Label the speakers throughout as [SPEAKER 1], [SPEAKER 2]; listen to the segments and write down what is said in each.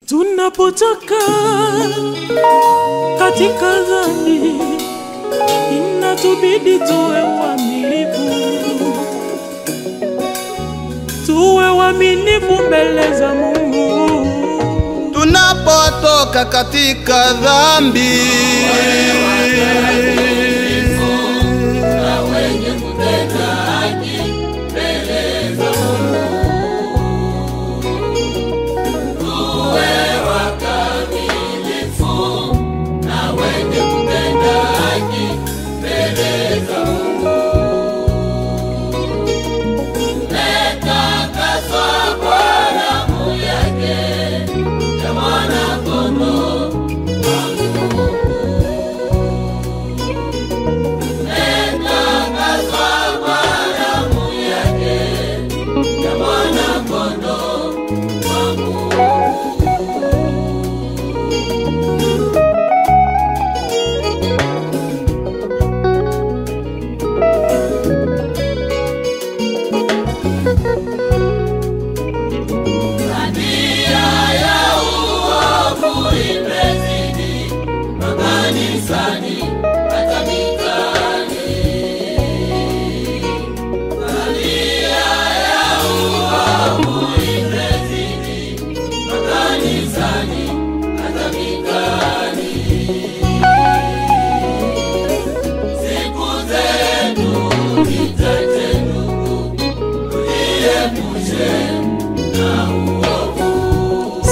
[SPEAKER 1] Tunapotoka katika dhambi, inatubidi tuwe waaminifu mbele za Mungu.
[SPEAKER 2] Tunapotoka katika dhambi,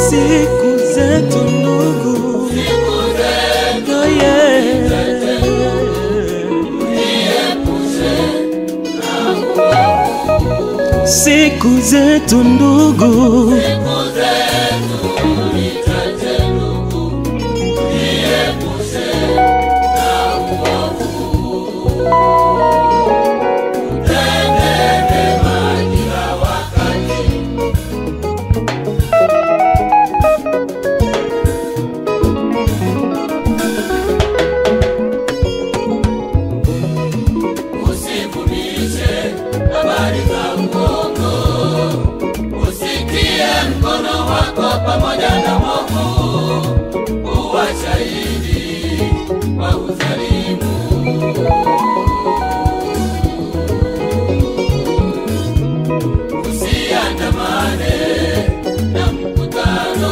[SPEAKER 1] siku zetu ndugu, siku zetu ndugu,
[SPEAKER 3] pamoja na Mungu kuwa shahidi wa udhalimu. Usiandamane na mkutano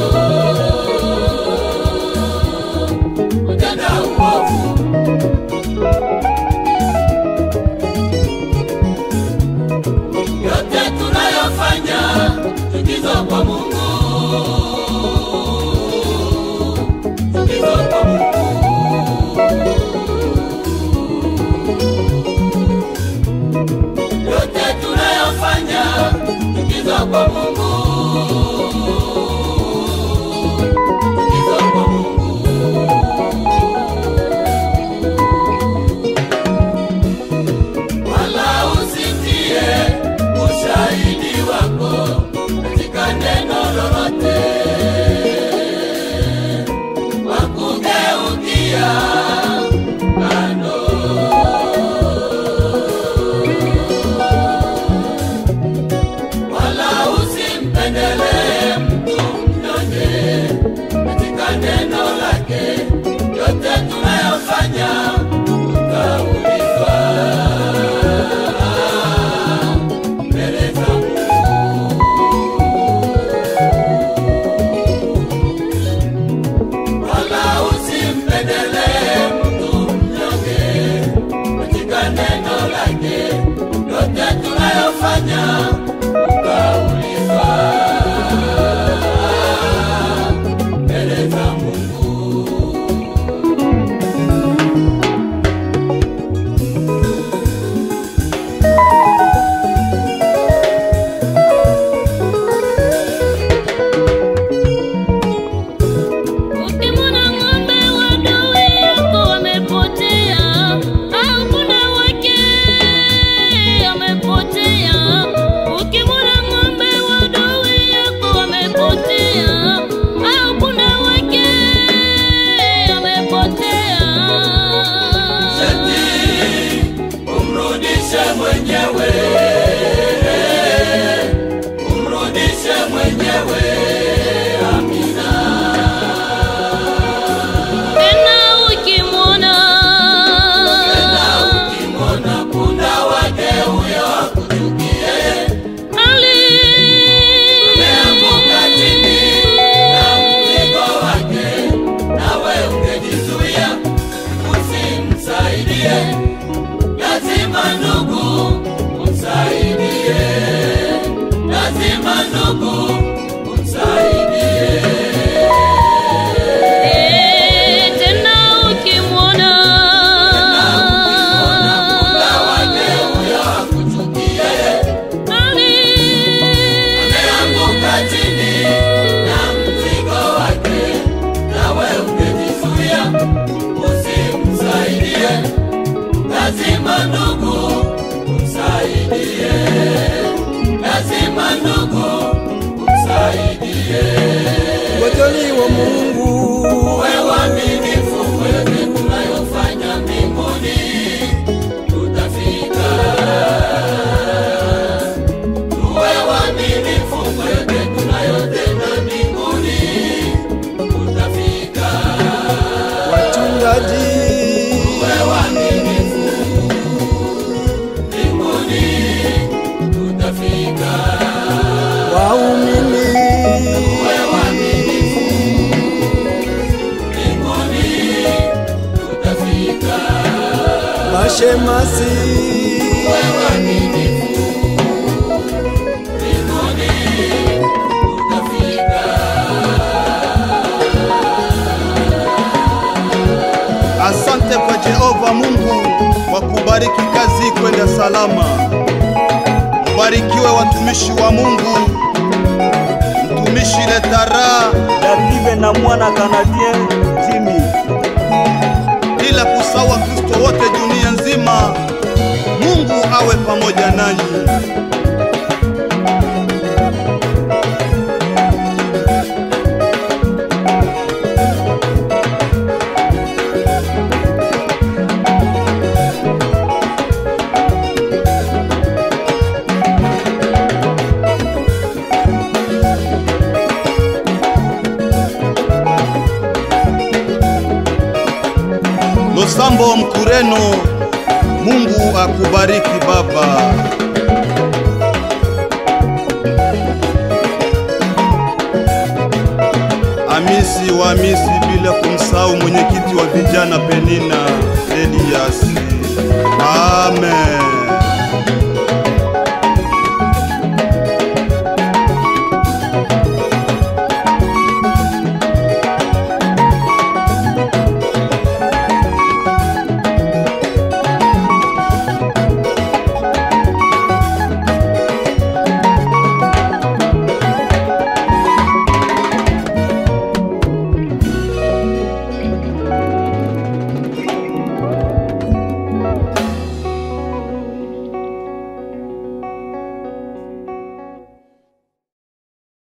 [SPEAKER 3] kutenda uovu. Yote tunayofanya tukizo kwa Mungu,
[SPEAKER 1] mtoli wa Mungu.
[SPEAKER 3] Uwe mwaminifu kwa yote tunayofanya mbinguni, tutafika. Uwe mwaminifu kwa yote tunayotenda mbinguni, tutafika.
[SPEAKER 1] Wachungaji,
[SPEAKER 3] Uwe mwaminifu mbinguni, tutafika.
[SPEAKER 1] waumini,
[SPEAKER 3] Uwe mwaminifu mbinguni, tutafika.
[SPEAKER 1] mashemasi,
[SPEAKER 3] Uwe mwaminifu mbinguni, tutafika.
[SPEAKER 2] Asante kwa Jehova Mungu kwa kubariki kazi kwenda salama. Mbarikiwe watumishi wa Mungu, mtumishi Letara,
[SPEAKER 1] Dative na mwana Canadien Jimmy,
[SPEAKER 2] bila kusahau Wakristo wote dunia nzima. Mungu awe pamoja nanyi. Losambo Mkureno, Mungu akubariki baba. Amisi wa Amisi, bila kumsahau mwenyekiti wa vijana Penina Elias. Amen.